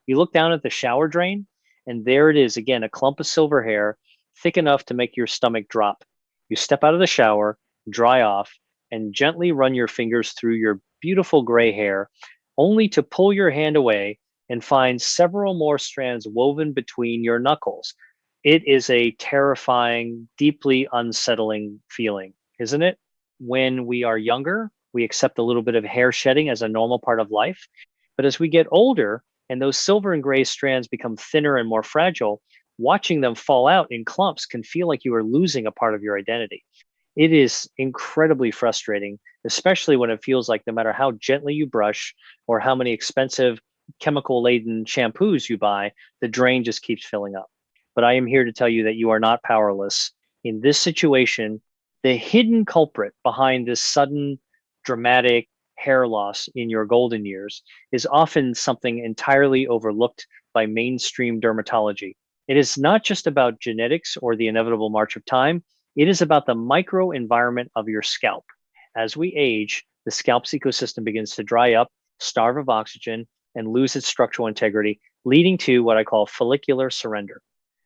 You look down at the shower drain, and there it is again, a clump of silver hair, thick enough to make your stomach drop. You step out of the shower, dry off, and gently run your fingers through your beautiful gray hair, only to pull your hand away and find several more strands woven between your knuckles. It is a terrifying, deeply unsettling feeling, isn't it? When we are younger, we accept a little bit of hair shedding as a normal part of life. But as we get older and those silver and gray strands become thinner and more fragile, watching them fall out in clumps can feel like you are losing a part of your identity. It is incredibly frustrating, especially when it feels like no matter how gently you brush or how many expensive chemical laden shampoos you buy, the drain just keeps filling up. But I am here to tell you that you are not powerless. In this situation, the hidden culprit behind this sudden, dramatic hair loss in your golden years is often something entirely overlooked by mainstream dermatology. It is not just about genetics or the inevitable march of time. It is about the microenvironment of your scalp. As we age, the scalp's ecosystem begins to dry up, starve of oxygen, and lose its structural integrity, leading to what I call follicular surrender.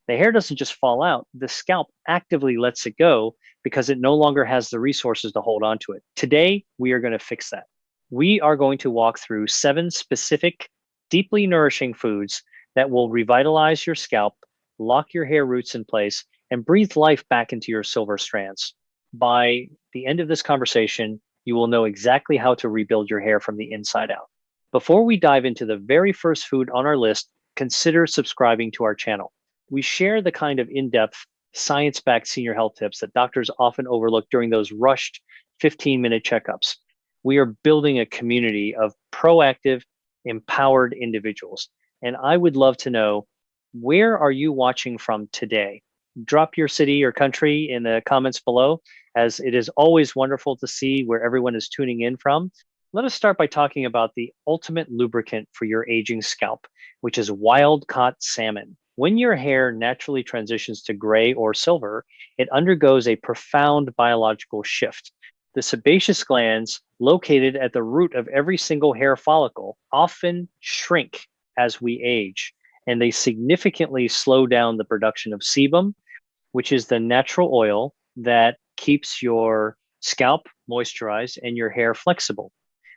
The hair doesn't just fall out, the scalp actively lets it go because it no longer has the resources to hold on to it. Today, we are going to fix that. We are going to walk through 7 specific, deeply nourishing foods that will revitalize your scalp, lock your hair roots in place, and breathe life back into your silver strands. By the end of this conversation, you will know exactly how to rebuild your hair from the inside out. Before we dive into the very first food on our list, consider subscribing to our channel. We share the kind of in-depth, science-backed senior health tips that doctors often overlook during those rushed 15-minute checkups. We are building a community of proactive, empowered individuals. And I would love to know, where are you watching from today? Drop your city or country in the comments below, as it is always wonderful to see where everyone is tuning in from. Let us start by talking about the ultimate lubricant for your aging scalp, which is wild-caught salmon. When your hair naturally transitions to gray or silver, it undergoes a profound biological shift. The sebaceous glands located at the root of every single hair follicle often shrink as we age, and they significantly slow down the production of sebum, which is the natural oil that keeps your scalp moisturized and your hair flexible.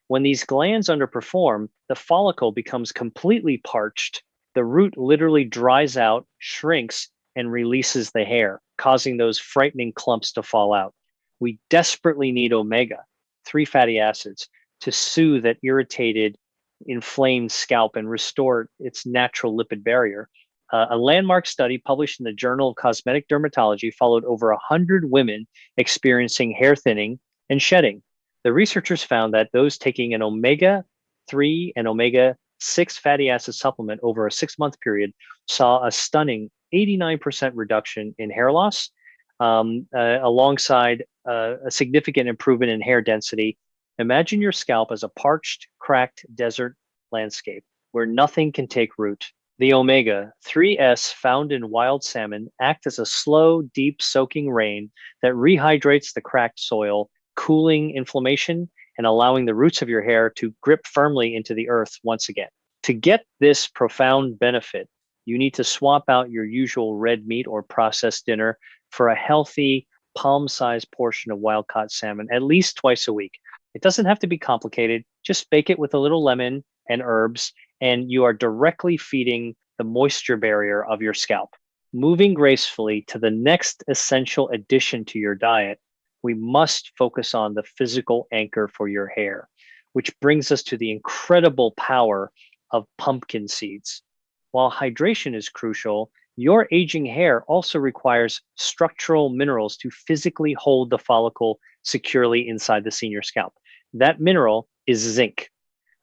When these glands underperform, the follicle becomes completely parched. The root literally dries out, shrinks, and releases the hair, causing those frightening clumps to fall out. We desperately need omega-3 fatty acids to soothe that irritated, inflamed scalp and restore its natural lipid barrier. A landmark study published in the Journal of Cosmetic Dermatology followed over 100 women experiencing hair thinning and shedding. The researchers found that those taking an omega-3 and omega-6 fatty acid supplement over a 6-month period saw a stunning 89% reduction in hair loss, alongside a significant improvement in hair density. Imagine your scalp as a parched, cracked desert landscape where nothing can take root. The omega-3s found in wild salmon act as a slow, deep soaking rain that rehydrates the cracked soil, cooling inflammation and allowing the roots of your hair to grip firmly into the earth once again. To get this profound benefit, you need to swap out your usual red meat or processed dinner for a healthy, palm-sized portion of wild-caught salmon at least twice a week. It doesn't have to be complicated. Just bake it with a little lemon and herbs, and you are directly feeding the moisture barrier of your scalp. Moving gracefully to the next essential addition to your diet, we must focus on the physical anchor for your hair, which brings us to the incredible power of pumpkin seeds. While hydration is crucial, your aging hair also requires structural minerals to physically hold the follicle securely inside the senior scalp. That mineral is zinc.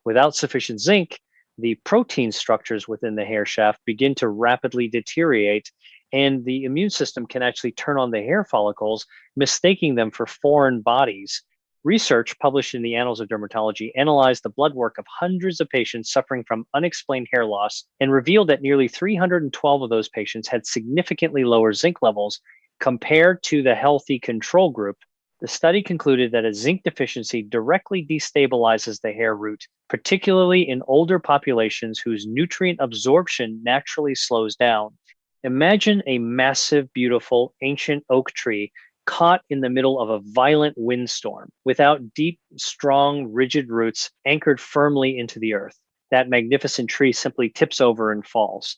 Without sufficient zinc, the protein structures within the hair shaft begin to rapidly deteriorate, and the immune system can actually turn on the hair follicles, mistaking them for foreign bodies. Research published in the Annals of Dermatology analyzed the blood work of hundreds of patients suffering from unexplained hair loss and revealed that nearly 312 of those patients had significantly lower zinc levels compared to the healthy control group The study concluded that a zinc deficiency directly destabilizes the hair root, particularly in older populations whose nutrient absorption naturally slows down. Imagine a massive, beautiful, ancient oak tree caught in the middle of a violent windstorm without deep, strong, rigid roots anchored firmly into the earth. That magnificent tree simply tips over and falls.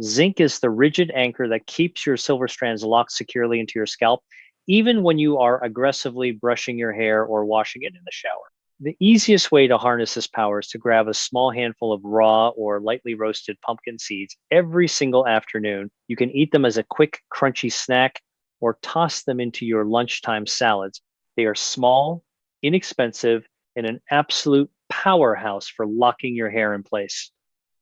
Zinc is the rigid anchor that keeps your silver strands locked securely into your scalp, even when you are aggressively brushing your hair or washing it in the shower. The easiest way to harness this power is to grab a small handful of raw or lightly roasted pumpkin seeds every single afternoon. You can eat them as a quick, crunchy snack or toss them into your lunchtime salads. They are small, inexpensive, and an absolute powerhouse for locking your hair in place.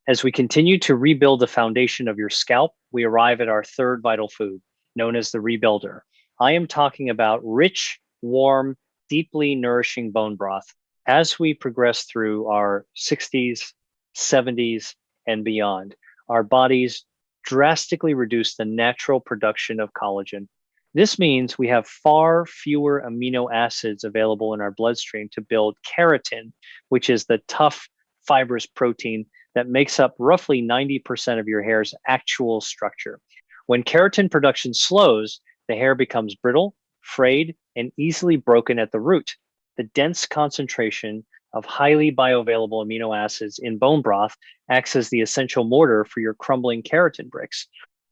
As we continue to rebuild the foundation of your scalp, we arrive at our third vital food, known as the rebuilder. I am talking about rich, warm, deeply nourishing bone broth. As we progress through our 60s, 70s, and beyond, our bodies drastically reduce the natural production of collagen. This means we have far fewer amino acids available in our bloodstream to build keratin, which is the tough, fibrous protein that makes up roughly 90% of your hair's actual structure. When keratin production slows, the hair becomes brittle, frayed, and easily broken at the root. The dense concentration of highly bioavailable amino acids in bone broth acts as the essential mortar for your crumbling keratin bricks.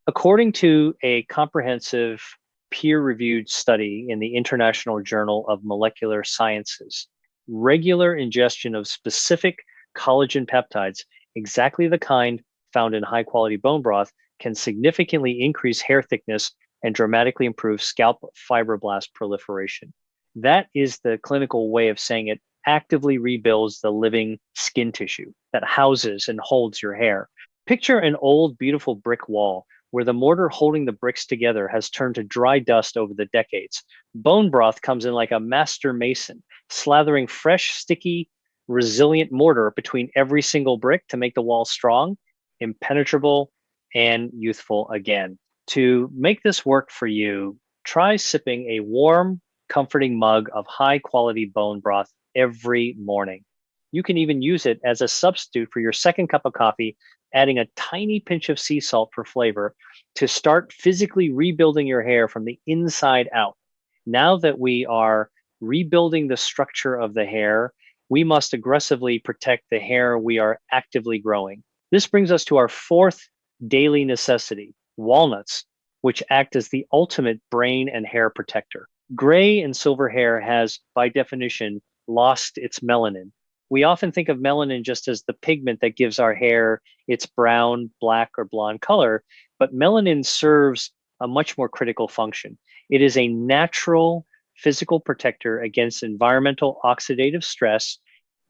According to a comprehensive peer-reviewed study in the International Journal of Molecular Sciences, regular ingestion of specific collagen peptides, exactly the kind found in high-quality bone broth, can significantly increase hair thickness and dramatically improve scalp fibroblast proliferation. That is the clinical way of saying it actively rebuilds the living skin tissue that houses and holds your hair. Picture an old, beautiful brick wall where the mortar holding the bricks together has turned to dry dust over the decades. Bone broth comes in like a master mason, slathering fresh, sticky, resilient mortar between every single brick to make the wall strong, impenetrable, and youthful again. To make this work for you, try sipping a warm, comforting mug of high quality bone broth every morning. You can even use it as a substitute for your second cup of coffee, adding a tiny pinch of sea salt for flavor to start physically rebuilding your hair from the inside out. Now that we are rebuilding the structure of the hair, we must aggressively protect the hair we are actively growing. This brings us to our fourth daily necessity, walnuts, which act as the ultimate brain and hair protector. Gray and silver hair has, by definition, lost its melanin. We often think of melanin just as the pigment that gives our hair its brown, black, or blonde color, but melanin serves a much more critical function. It is a natural physical protector against environmental oxidative stress.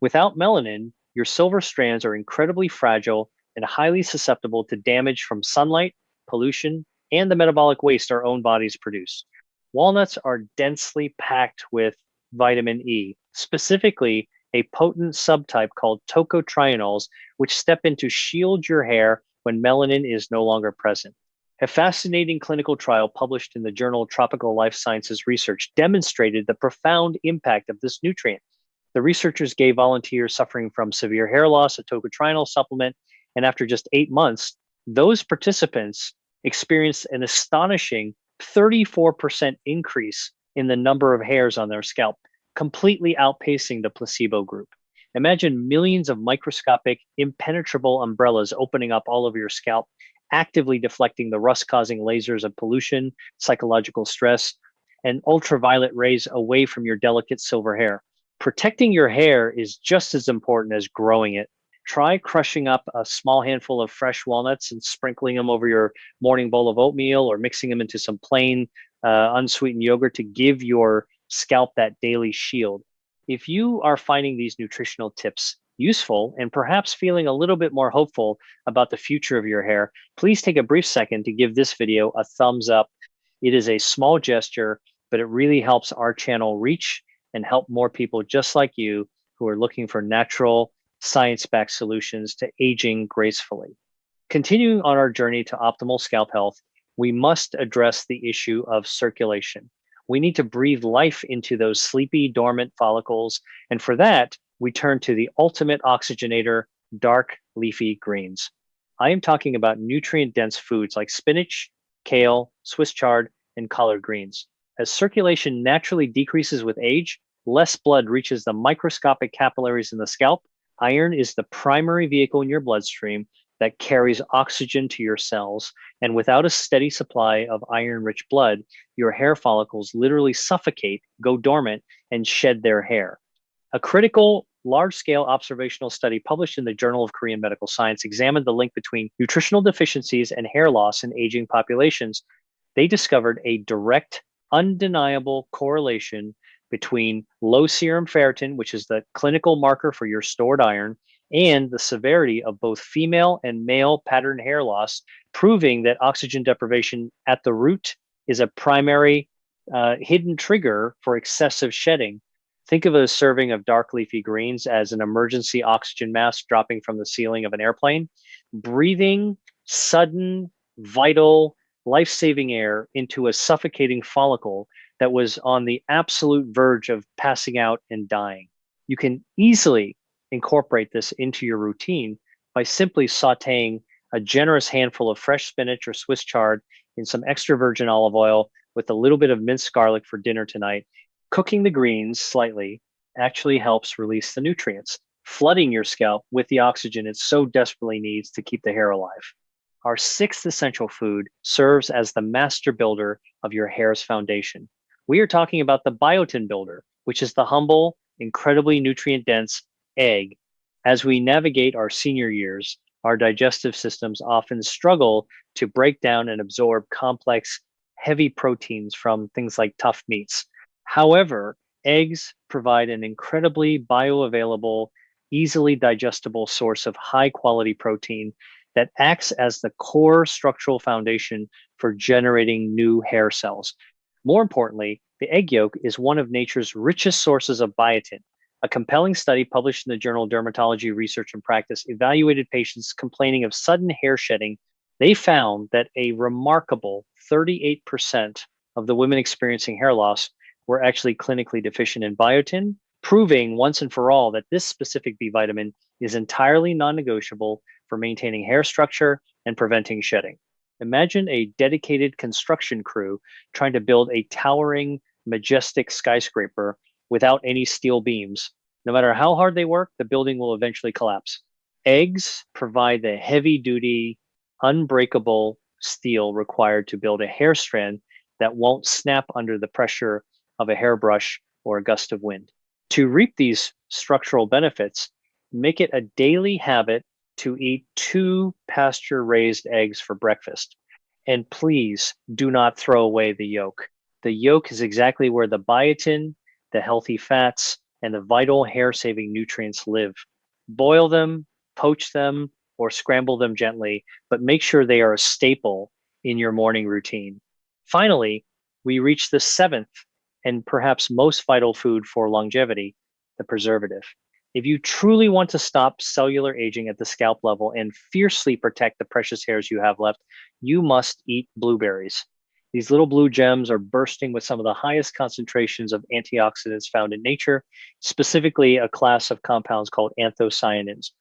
Without melanin, your silver strands are incredibly fragile and highly susceptible to damage from sunlight, pollution, and the metabolic waste our own bodies produce. Walnuts are densely packed with vitamin E, specifically a potent subtype called tocotrienols, which step in to shield your hair when melanin is no longer present. A fascinating clinical trial published in the journal Tropical Life Sciences Research demonstrated the profound impact of this nutrient. The researchers gave volunteers suffering from severe hair loss a tocotrienol supplement, and after just 8 months, those participants experienced an astonishing 34% increase in the number of hairs on their scalp, completely outpacing the placebo group. Imagine millions of microscopic, impenetrable umbrellas opening up all over your scalp, actively deflecting the rust-causing lasers of pollution, psychological stress, and ultraviolet rays away from your delicate silver hair. Protecting your hair is just as important as growing it. Try crushing up a small handful of fresh walnuts and sprinkling them over your morning bowl of oatmeal, or mixing them into some plain unsweetened yogurt to give your scalp that daily shield. If you are finding these nutritional tips useful and perhaps feeling a little bit more hopeful about the future of your hair, please take a brief second to give this video a thumbs up. It is a small gesture, but it really helps our channel reach and help more people just like you who are looking for natural, science-backed solutions to aging gracefully. Continuing on our journey to optimal scalp health, we must address the issue of circulation. We need to breathe life into those sleepy, dormant follicles. And for that, we turn to the ultimate oxygenator, dark leafy greens. I am talking about nutrient dense foods like spinach, kale, Swiss chard, and collard greens. As circulation naturally decreases with age, less blood reaches the microscopic capillaries in the scalp. Iron is the primary vehicle in your bloodstream that carries oxygen to your cells. And without a steady supply of iron rich blood, your hair follicles literally suffocate, go dormant, and shed their hair. A critical, large scale observational study published in the Journal of Korean Medical Science examined the link between nutritional deficiencies and hair loss in aging populations. They discovered a direct, undeniable correlation between low serum ferritin, which is the clinical marker for your stored iron, and the severity of both female and male pattern hair loss, proving that oxygen deprivation at the root is a primary hidden trigger for excessive shedding. Think of a serving of dark leafy greens as an emergency oxygen mask dropping from the ceiling of an airplane. Breathing sudden, vital, life saving air into a suffocating follicle that was on the absolute verge of passing out and dying. You can easily incorporate this into your routine by simply sauteing a generous handful of fresh spinach or Swiss chard in some extra virgin olive oil with a little bit of minced garlic for dinner tonight. Cooking the greens slightly actually helps release the nutrients, flooding your scalp with the oxygen it so desperately needs to keep the hair alive. Our sixth essential food serves as the master builder of your hair's foundation. We are talking about the biotin builder, which is the humble, incredibly nutrient dense egg. As we navigate our senior years, our digestive systems often struggle to break down and absorb complex, heavy proteins from things like tough meats. However, eggs provide an incredibly bioavailable, easily digestible source of high quality protein that acts as the core structural foundation for generating new hair cells. More importantly, the egg yolk is one of nature's richest sources of biotin. A compelling study published in the journal Dermatology Research and Practice evaluated patients complaining of sudden hair shedding. They found that a remarkable 38% of the women experiencing hair loss were actually clinically deficient in biotin, proving once and for all that this specific B vitamin is entirely non-negotiable for maintaining hair structure and preventing shedding. Imagine a dedicated construction crew trying to build a towering, majestic skyscraper without any steel beams. No matter how hard they work, the building will eventually collapse. Eggs provide the heavy-duty, unbreakable steel required to build a hair strand that won't snap under the pressure of a hairbrush or a gust of wind. To reap these structural benefits, make it a daily habit to eat 2 pasture-raised eggs for breakfast. And please do not throw away the yolk. The yolk is exactly where the biotin, the healthy fats, and the vital hair-saving nutrients live. Boil them, poach them, or scramble them gently, but make sure they are a staple in your morning routine. Finally, we reach the seventh and perhaps most vital food for longevity, the preservative. If you truly want to stop cellular aging at the scalp level and fiercely protect the precious hairs you have left, you must eat blueberries. These little blue gems are bursting with some of the highest concentrations of antioxidants found in nature, specifically a class of compounds called anthocyanins.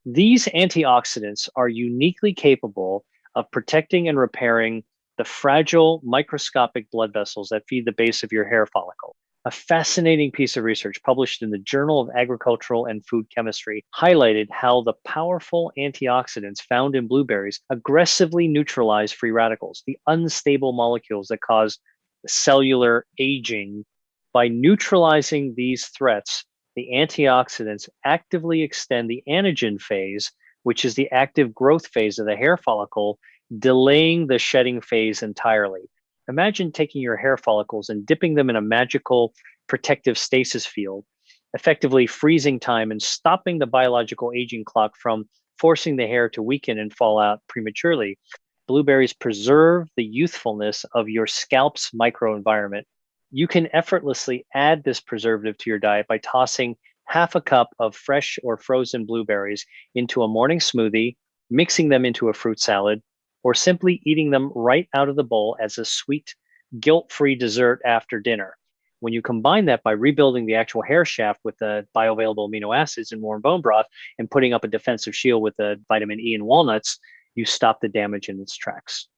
These antioxidants are uniquely capable of protecting and repairing the fragile microscopic blood vessels that feed the base of your hair follicle. A fascinating piece of research published in the Journal of Agricultural and Food Chemistry highlighted how the powerful antioxidants found in blueberries aggressively neutralize free radicals, the unstable molecules that cause cellular aging. By neutralizing these threats, the antioxidants actively extend the anagen phase, which is the active growth phase of the hair follicle, delaying the shedding phase entirely. Imagine taking your hair follicles and dipping them in a magical protective stasis field, effectively freezing time and stopping the biological aging clock from forcing the hair to weaken and fall out prematurely. Blueberries preserve the youthfulness of your scalp's microenvironment. You can effortlessly add this preservative to your diet by tossing half a cup of fresh or frozen blueberries into a morning smoothie, mixing them into a fruit salad, or simply eating them right out of the bowl as a sweet guilt-free dessert after dinner. When you combine that by rebuilding the actual hair shaft with the bioavailable amino acids in warm bone broth and putting up a defensive shield with the vitamin E and walnuts, you stop the damage in its tracks.